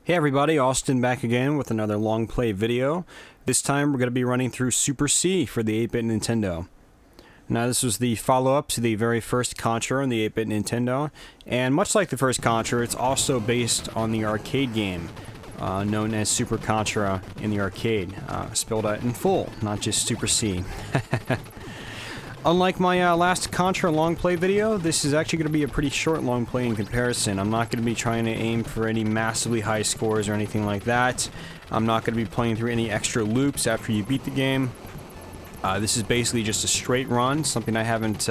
Hey everybody, Austin back again with another long play video. This time we're going to be running through Super C for the 8-bit Nintendo. Now this was the follow-up to the very first Contra on the 8-bit Nintendo, and much like the first Contra, it's also based on the arcade game known as Super Contra in the arcade, spelled out in full, not just Super C. Unlike my last Contra long play video, this is actually going to be a pretty short long play in comparison. I'm not going to be trying to aim for any massively high scores or anything like that. I'm not going to be playing through any extra loops after you beat the game. This is basically just a straight run, something I haven't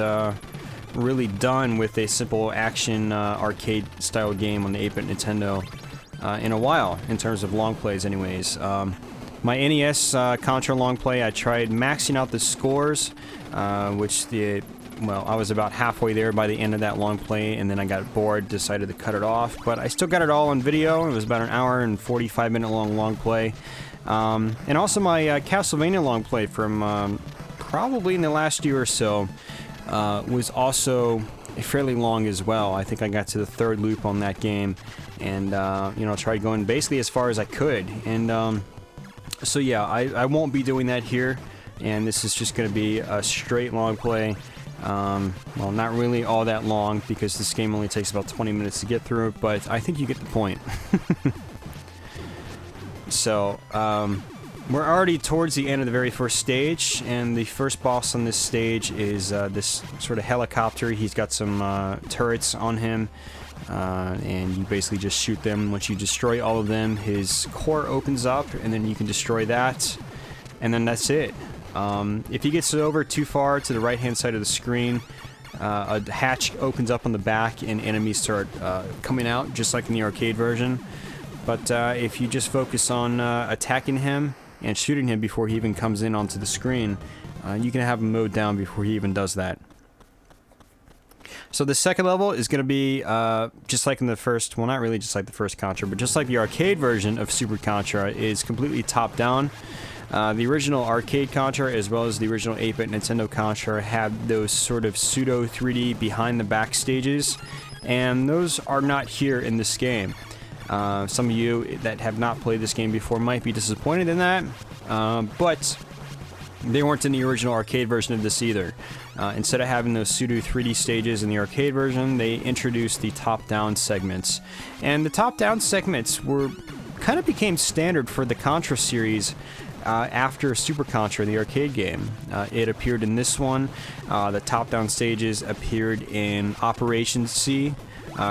really done with a simple action arcade style game on the 8-bit Nintendo in a while, in terms of long plays anyways. My NES Contra long play, I tried maxing out the scores, which I was about halfway there by the end of that long play, and then I got bored, decided to cut it off, but I still got it all on video. It was about an hour and 45-minute long play. And also my Castlevania long play from probably in the last year or so was also fairly long as well. I think I got to the third loop on that game, and tried going basically as far as I could. And so yeah, I won't be doing that here, and this is just going to be a straight long play. Well, not really all that long, because this game only takes about 20 minutes to get through, but I think you get the point. So, we're already towards the end of the very first stage, and the first boss on this stage is this sort of helicopter. He's got some turrets on him, and you basically just shoot them. Once you destroy all of them, his core opens up, and then you can destroy that, and then that's it. If he gets over too far to the right-hand side of the screen, a hatch opens up on the back, and enemies start coming out, just like in the arcade version. But if you just focus on attacking him and shooting him before he even comes in onto the screen, you can have him mowed down before he even does that. So the second level is going to be just like in the first, well, not really just like the first Contra, but just like the arcade version of Super Contra, is completely top-down. The original arcade Contra, as well as the original 8-bit Nintendo Contra, had those sort of pseudo 3D behind-the-back stages, and those are not here in this game. Some of you that have not played this game before might be disappointed in that, but they weren't in the original arcade version of this either. Instead of having those pseudo 3D stages in the arcade version, they introduced the top-down segments. And the top-down segments kind of became standard for the Contra series after Super Contra, the arcade game. It appeared in this one. The top-down stages appeared in Operation C,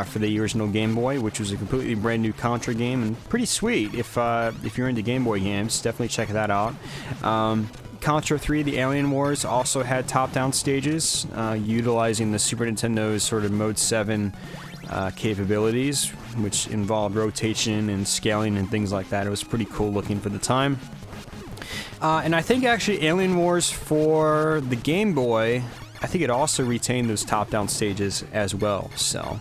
for the original Game Boy, which was a completely brand new Contra game, and pretty sweet. If you're into Game Boy games, definitely check that out. Contra 3, the Alien Wars, also had top-down stages, utilizing the Super Nintendo's sort of Mode 7 capabilities, which involved rotation and scaling and things like that. It was pretty cool looking for the time. And I think actually Alien Wars for the Game Boy, I think it also retained those top-down stages as well, so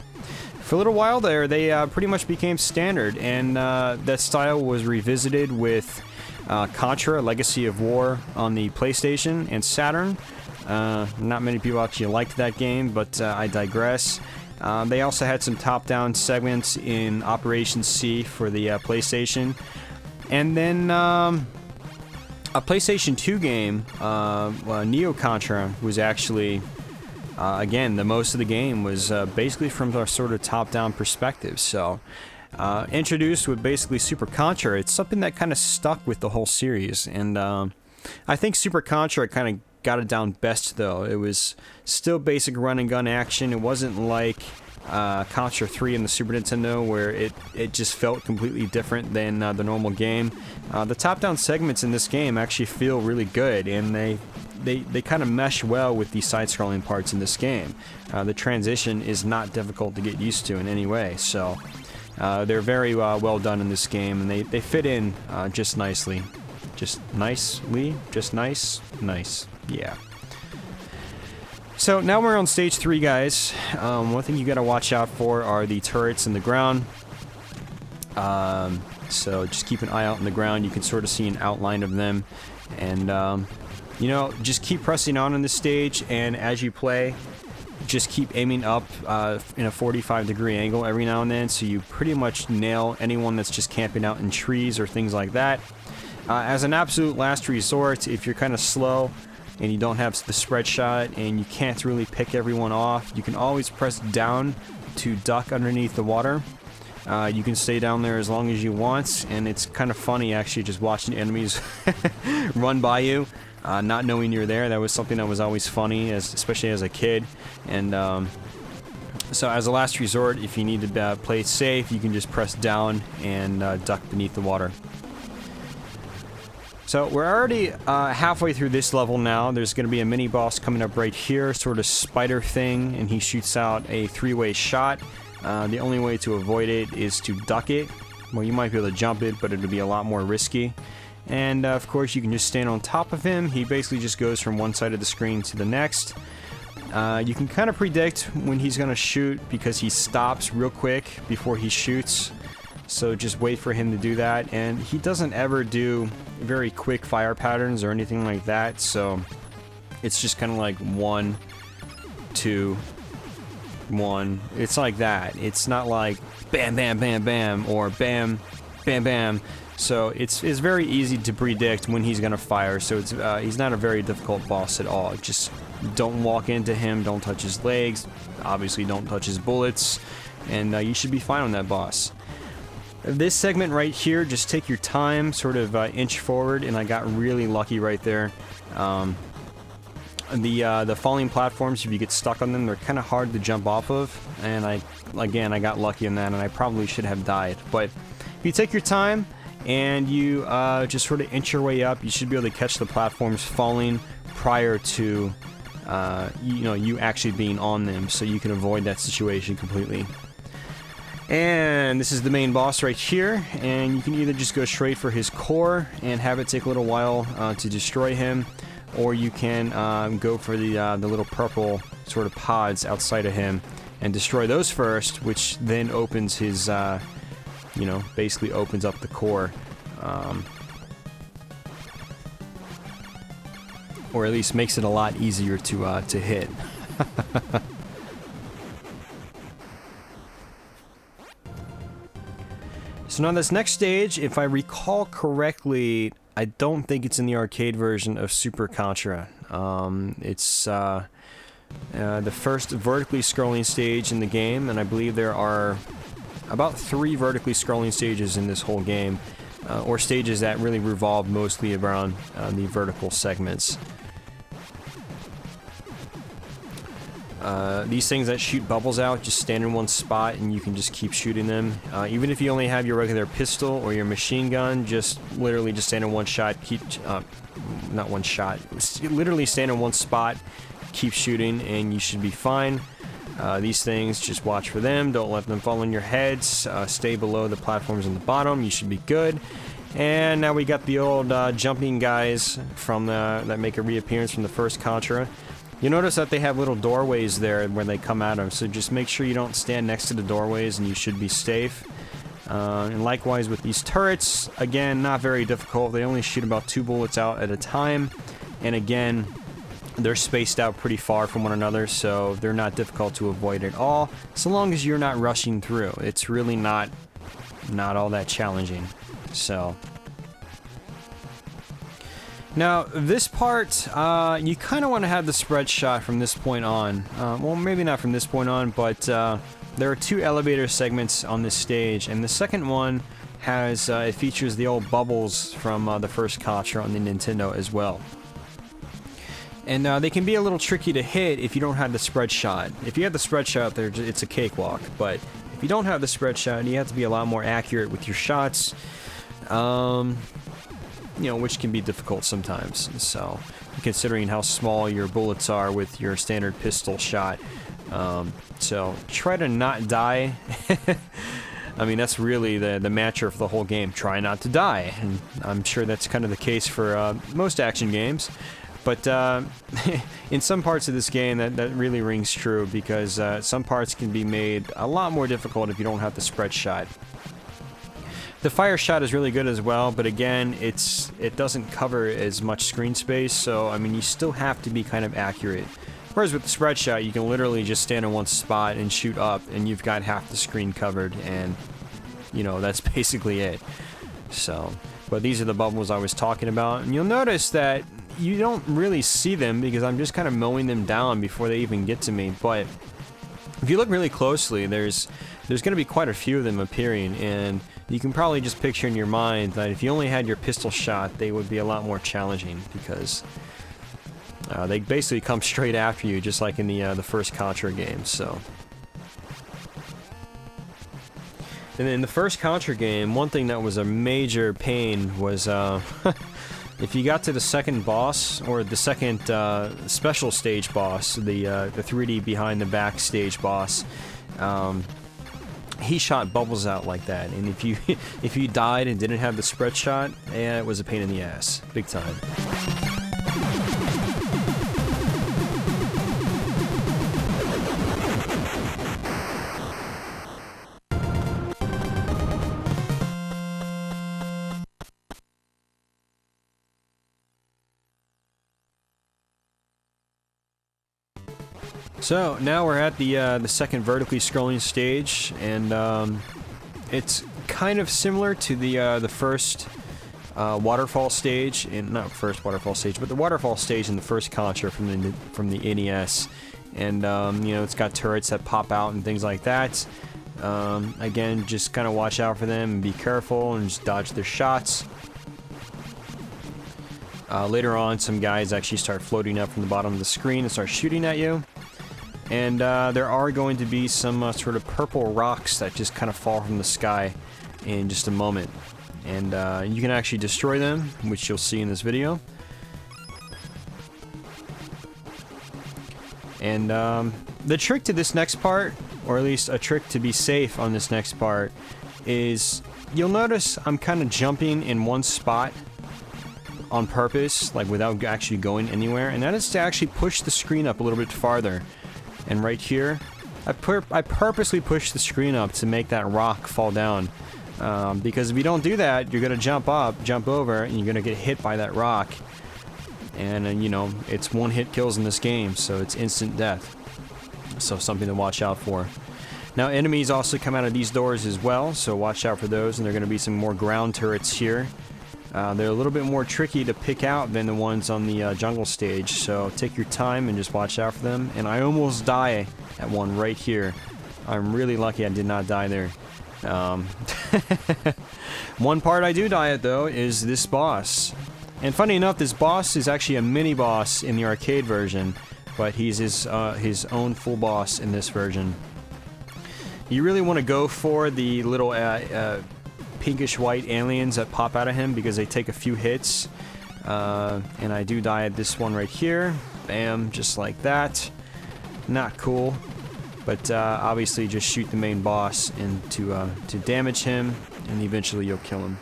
for a little while there, they pretty much became standard, and that style was revisited with Contra Legacy of War on the PlayStation and Saturn. Not many people actually liked that game, but I digress. They also had some top-down segments in Operation C for the PlayStation. And then a PlayStation 2 game, Neo Contra, was actually again, the most of the game was basically from a sort of top-down perspective. So, introduced with basically Super Contra, it's something that kind of stuck with the whole series. And I think Super Contra kind of got it down best, though. It was still basic run-and-gun action. It wasn't like Contra 3 in the Super Nintendo, where it just felt completely different than the normal game. The top-down segments in this game actually feel really good, and they kind of mesh well with the side-scrolling parts in this game. The transition is not difficult to get used to in any way, so they're very well done in this game, and they fit in just nicely. Just nice, yeah. So now we're on stage 3, guys. One thing you gotta watch out for are the turrets in the ground. So just keep an eye out on the ground. You can sort of see an outline of them, and just keep pressing on this stage, and as you play, just keep aiming up in a 45-degree angle every now and then, so you pretty much nail anyone that's just camping out in trees or things like that. As an absolute last resort, if you're kind of slow and you don't have the spread shot and you can't really pick everyone off, you can always press down to duck underneath the water. You can stay down there as long as you want, and it's kind of funny actually just watching enemies run by you, not knowing you're there. That was something that was always funny, especially as a kid. And so as a last resort, if you need to play safe, you can just press down and duck beneath the water. So we're already halfway through this level now. There's going to be a mini boss coming up right here, sort of spider thing, and he shoots out a three-way shot. The only way to avoid it is to duck it. Well, you might be able to jump it, but it'll be a lot more risky. And of course, you can just stand on top of him. He basically just goes from one side of the screen to the next. You can kind of predict when he's going to shoot because he stops real quick before he shoots. So just wait for him to do that. And he doesn't ever do very quick fire patterns or anything like that. So it's just kind of like 1, 2, 1. It's like that. It's not like bam, bam, bam, bam, or bam, bam, bam. So it's very easy to predict when he's gonna fire. So it's he's not a very difficult boss at all. Just don't walk into him. Don't touch his legs. Obviously, don't touch his bullets, and you should be fine on that boss. This segment right here, just take your time, sort of inch forward, and I got really lucky right there. The falling platforms, if you get stuck on them, they're kind of hard to jump off of, and I got lucky in that, and I probably should have died. But if you take your time and you just sort of inch your way up, you should be able to catch the platforms falling prior to you actually being on them, so you can avoid that situation completely. And this is the main boss right here, and you can either just go straight for his core and have it take a little while to destroy him, or you can go for the little purple sort of pods outside of him and destroy those first, which then opens his, basically opens up the core. Or at least makes it a lot easier to hit. So now this next stage, if I recall correctly, I don't think it's in the arcade version of Super Contra. It's the first vertically scrolling stage in the game, and I believe there are about 3 vertically scrolling stages in this whole game, or stages that really revolve mostly around the vertical segments. These things that shoot bubbles out just stand in one spot and you can just keep shooting them. Even if you only have your regular pistol or your machine gun, just literally just stand in one shot, not one shot, literally stand in one spot, keep shooting, and you should be fine. These things, just watch for them, don't let them fall on your heads, stay below the platforms on the bottom, you should be good. And now we got the old jumping guys from that make a reappearance from the first Contra. You notice that they have little doorways there where they come at them, so just make sure you don't stand next to the doorways and you should be safe. And likewise with these turrets, again, not very difficult. They only shoot about 2 bullets out at a time, and again, they're spaced out pretty far from one another, so they're not difficult to avoid at all, so long as you're not rushing through. It's really not all that challenging. So now, this part, you kind of want to have the spread shot from this point on. Well, maybe not from this point on, but there are 2 elevator segments on this stage, and the second one has, it features the old bubbles from the first Contra on the Nintendo as well. And they can be a little tricky to hit if you don't have the spread shot. If you have the spread shot, it's a cakewalk, but if you don't have the spread shot, you have to be a lot more accurate with your shots. Which can be difficult sometimes. So, considering how small your bullets are with your standard pistol shot. So, try to not die. I mean, that's really the mantra for the whole game. Try not to die. And I'm sure that's kind of the case for most action games. But in some parts of this game, that really rings true, because some parts can be made a lot more difficult if you don't have the spread shot. The fire shot is really good as well, but again, it doesn't cover as much screen space, so I mean, you still have to be kind of accurate Whereas with the spread shot, you can literally just stand in one spot and shoot up, and you've got half the screen covered, and, you know, that's basically it. So, but these are the bubbles I was talking about, and you'll notice that you don't really see them because I'm just kind of mowing them down before they even get to me, but if you look really closely, there's going to be quite a few of them appearing, and you can probably just picture in your mind that if you only had your pistol shot, they would be a lot more challenging, because they basically come straight after you, just like in the first Contra game. So, and in the first Contra game, one thing that was a major pain was if you got to the second boss, or the second special stage boss, the 3D behind the back stage boss, he shot bubbles out like that, and if you died and didn't have the spread shot, it was a pain in the ass, big time. So now we're at the second vertically scrolling stage, and it's kind of similar to the first waterfall stage, and not first waterfall stage, but the waterfall stage in the first Contra from the NES, and you know, it's got turrets that pop out and things like that. Again, just kind of watch out for them and be careful and just dodge their shots. Later on, some guys actually start floating up from the bottom of the screen and start shooting at you. And there are going to be some sort of purple rocks that just kind of fall from the sky in just a moment. And you can actually destroy them, which you'll see in this video. And the trick to this next part, or at least a trick to be safe on this next part, is you'll notice I'm kind of jumping in one spot on purpose, like without actually going anywhere, and that is to actually push the screen up a little bit farther. And right here, I purposely push the screen up to make that rock fall down, because if you don't do that, you're gonna jump over, and you're gonna get hit by that rock. And you know, it's one-hit kills in this game, so it's instant death. So something to watch out for. Now, enemies also come out of these doors as well, so watch out for those. And there are gonna be some more ground turrets here. They're a little bit more tricky to pick out than the ones on the jungle stage, so take your time and just watch out for them. And I almost die at one right here. I'm really lucky I did not die there. One part I do die at, though, is this boss. And funny enough, this boss is actually a mini-boss in the arcade version, but he's his own full boss in this version. You really want to go for the little pinkish white aliens that pop out of him, because they take a few hits, and I do die at this one right here. Bam, just like that. Not cool, but obviously just shoot the main boss and to damage him, and eventually you'll kill him.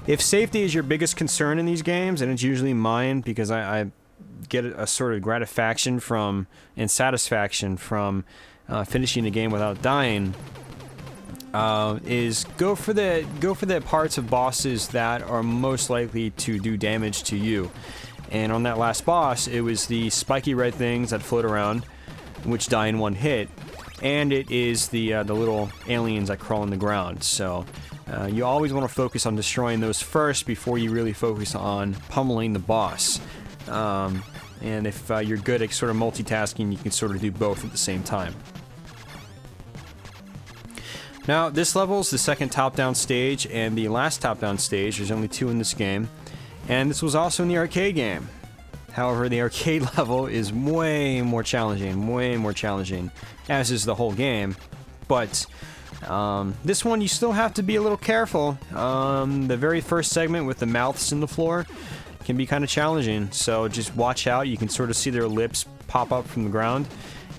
If safety is your biggest concern in these games, and it's usually mine, because I get a sort of gratification from and satisfaction from finishing the game without dying, is go for the parts of bosses that are most likely to do damage to you. And on that last boss, it was the spiky red things that float around, which die in one hit, and it is the little aliens that crawl on the ground. So you always want to focus on destroying those first before you really focus on pummeling the boss. And if you're good at sort of multitasking, you can sort of do both at the same time. Now, this level's the second top-down stage, and the last top-down stage. There's only two in this game, and this was also in the arcade game. However, the arcade level is way more challenging, as is the whole game. But this one, you still have to be a little careful. The very first segment with the mouths in the floor can be kind of challenging, so just watch out. You can sort of see their lips pop up from the ground,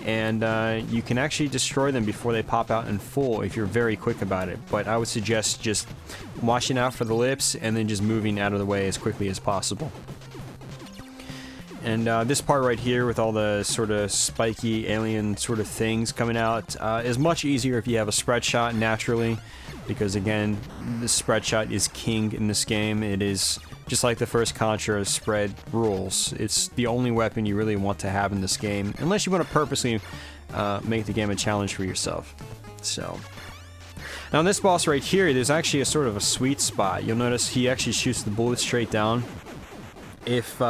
and you can actually destroy them before they pop out in full if you're very quick about it. But I would suggest just watching out for the lips and then just moving out of the way as quickly as possible. And this part right here with all the sort of spiky alien sort of things coming out is much easier if you have a spread shot naturally, because again, the spread shot is king in this game. It is just like the first Contra spread rules. It's the only weapon you really want to have in this game, unless you want to purposely make the game a challenge for yourself. So, now on this boss right here, there's actually a sort of a sweet spot. You'll notice he actually shoots the bullets straight down. If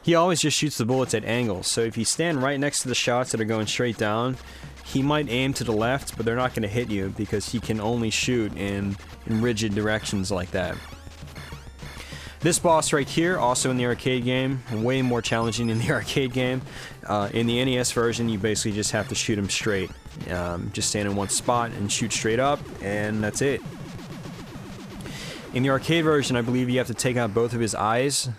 he always just shoots the bullets at angles, so if you stand right next to the shots that are going straight down, he might aim to the left, but they're not going to hit you because he can only shoot in rigid directions like that. This boss right here, also in the arcade game, way more challenging in the arcade game. In the NES version, you basically just have to shoot him straight. Just stand in one spot and shoot straight up, and that's it. In the arcade version, I believe you have to take out both of his eyes.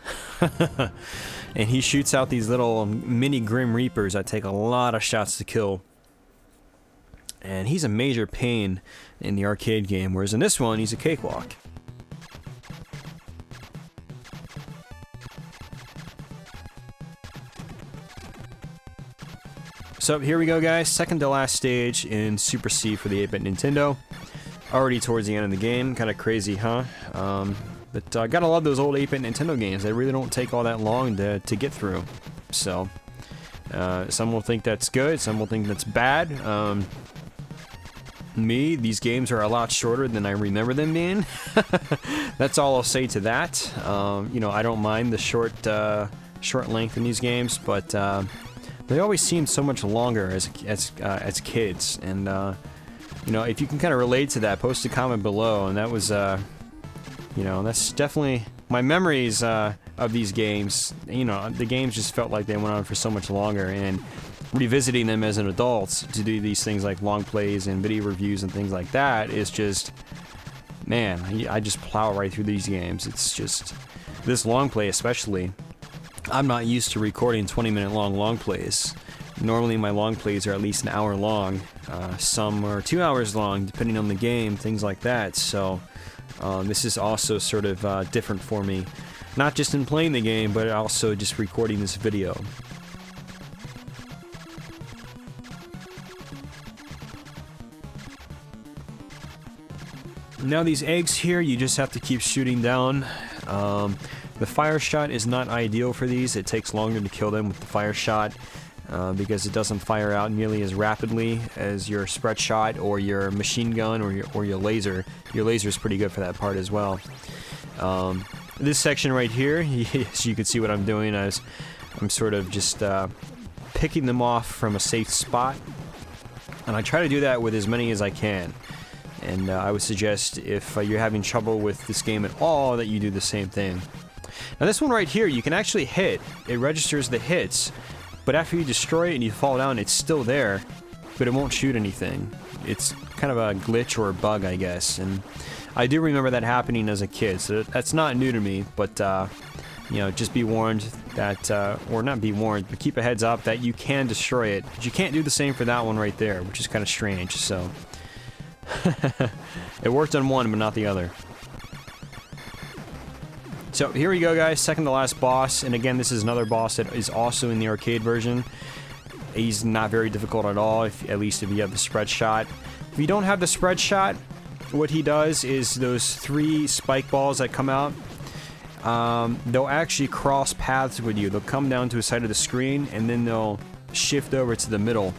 And he shoots out these little mini Grim Reapers that take a lot of shots to kill. And he's a major pain in the arcade game, whereas in this one, he's a cakewalk. So here we go, guys. Second to last stage in Super C for the 8-bit Nintendo. Already towards the end of the game. Kind of crazy, huh? But gotta love those old 8-bit Nintendo games. They really don't take all that long to get through. So, some will think that's good, some will think that's bad. These games are a lot shorter than I remember them being. That's all I'll say to that. You know, I don't mind the short length in these games, but they always seem so much longer as kids. And you know, if you can kind of relate to that, post a comment below. And that was, you know, that's definitely my memories of these games. You know, the games just felt like they went on for so much longer, and revisiting them as an adult to do these things like long plays and video reviews and things like that is just, man, I just plow right through these games. It's just, this long play especially, I'm not used to recording 20-minute long plays. Normally my long plays are at least an hour long, some are 2 hours long depending on the game, things like that. So this is also sort of different for me, not just in playing the game, but also just recording this video. Now these eggs here, you just have to keep shooting down. The fire shot is not ideal for these. It takes longer to kill them with the fire shot because it doesn't fire out nearly as rapidly as your spread shot or your machine gun or your laser. Your laser is pretty good for that part as well. This section right here, as you can see what I'm doing, I'm sort of just picking them off from a safe spot, and I try to do that with as many as I can. And I would suggest if you're having trouble with this game at all that you do the same thing. Now this one right here, you can actually hit. It registers the hits, but after you destroy it and you fall down, it's still there, but it won't shoot anything. It's kind of a glitch or a bug, I guess. And I do remember that happening as a kid, so that's not new to me, but you know, just be warned that, or not be warned, but keep a heads up that you can destroy it. But you can't do the same for that one right there, which is kind of strange, so... It worked on one, but not the other. So here we go, guys. Second to last boss, and again, this is another boss that is also in the arcade version. He's not very difficult at all, at least if you have the spread shot. If you don't have the spread shot, what he does is those 3 spike balls that come out, they'll actually cross paths with you. They'll come down to a side of the screen, and then they'll shift over to the middle,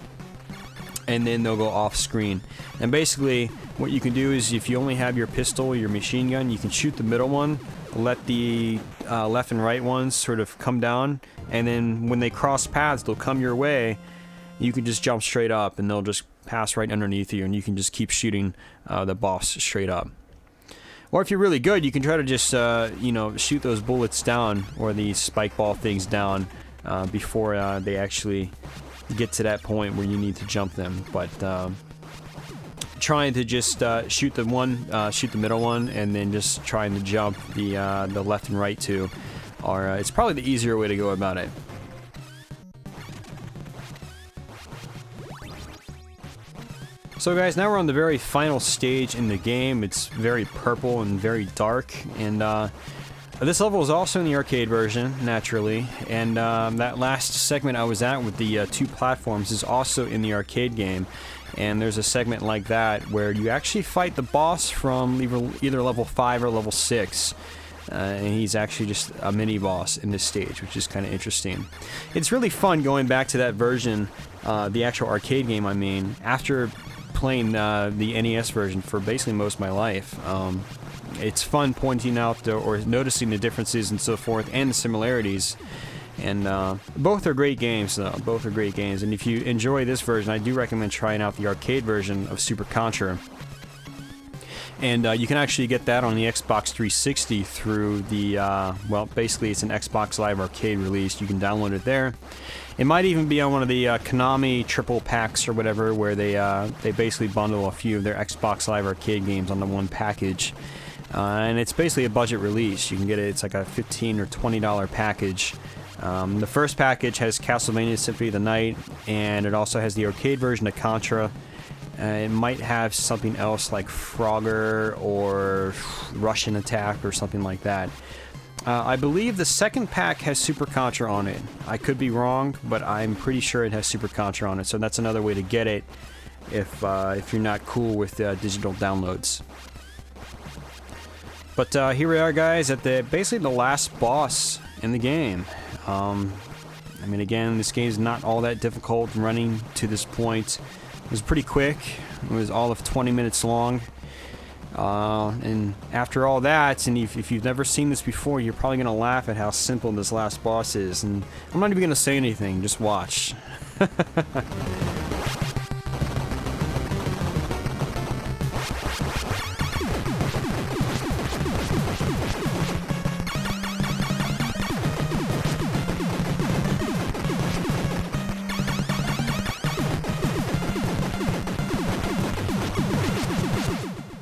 and then they'll go off screen. And basically what you can do is, if you only have your pistol or your machine gun, you can shoot the middle one, let the left and right ones sort of come down, and then when they cross paths, they'll come your way. You can just jump straight up and they'll just pass right underneath you, and you can just keep shooting the boss straight up. Or if you're really good, you can try to just you know, shoot those bullets down, or these spike ball things down, before they actually get to that point where you need to jump them. But trying to just shoot the middle one, and then just trying to jump the left and right two, are it's probably the easier way to go about it. So guys, now we're on the very final stage in the game. It's very purple and very dark, and this level is also in the arcade version, naturally, and that last segment I was at with the 2 platforms is also in the arcade game. And there's a segment like that where you actually fight the boss from either level 5 or level 6. and he's actually just a mini boss in this stage, which is kind of interesting. It's really fun going back to that version, the actual arcade game, I mean, after playing the NES version for basically most of my life. It's fun pointing out or noticing the differences and so forth, and the similarities. And both are great games, though. Both are great games. And if you enjoy this version, I do recommend trying out the arcade version of Super Contra. And you can actually get that on the Xbox 360 through the, well, basically it's an Xbox Live Arcade release. You can download it there. It might even be on one of the Konami triple packs or whatever, where they basically bundle a few of their Xbox Live Arcade games onto one package. And it's basically a budget release. You can get it, it's like a $15 or $20 package. The first package has Castlevania Symphony of the Night, and it also has the arcade version of Contra. It might have something else like Frogger or Russian Attack or something like that. I believe the second pack has Super Contra on it. I could be wrong, but I'm pretty sure it has Super Contra on it, so that's another way to get it if you're not cool with digital downloads. But here we are, guys, at basically the last boss in the game. I mean, again, this game is not all that difficult running to this point. It was pretty quick. It was all of 20 minutes long. And after all that, and if you've never seen this before, you're probably going to laugh at how simple this last boss is. And I'm not even going to say anything, just watch.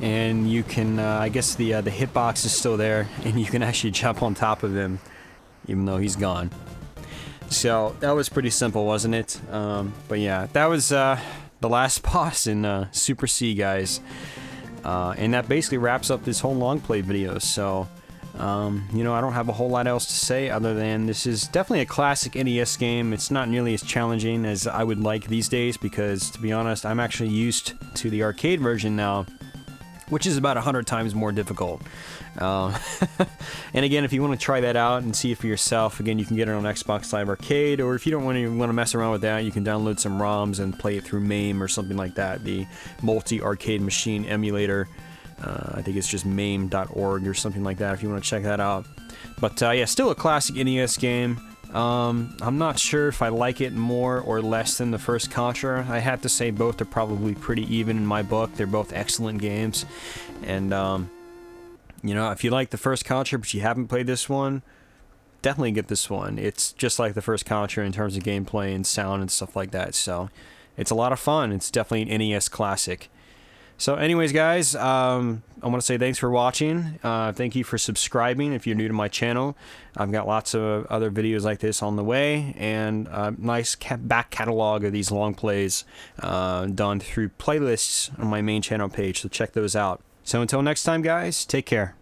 And you can, I guess the hitbox is still there, and you can actually jump on top of him, even though he's gone. So that was pretty simple, wasn't it? But yeah, that was the last boss in Super C, guys. And that basically wraps up this whole long play video. So, you know, I don't have a whole lot else to say other than this is definitely a classic NES game. It's not nearly as challenging as I would like these days, because, to be honest, I'm actually used to the arcade version now, which is about 100 times more difficult. And again, if you want to try that out and see it for yourself, again, you can get it on Xbox Live Arcade, or if you don't want to mess around with that, you can download some ROMs and play it through MAME or something like that, the multi-arcade machine emulator. I think it's just mame.org or something like that if you want to check that out. But yeah, still a classic NES game. I'm not sure if I like it more or less than the first Contra. I have to say both are probably pretty even in my book. They're both excellent games. And, you know, if you like the first Contra but you haven't played this one, definitely get this one. It's just like the first Contra in terms of gameplay and sound and stuff like that. So, it's a lot of fun. It's definitely an NES classic. So anyways, guys, I want to say thanks for watching. Thank you for subscribing if you're new to my channel. I've got lots of other videos like this on the way, and a nice back catalog of these long plays done through playlists on my main channel page, so check those out. So until next time, guys, take care.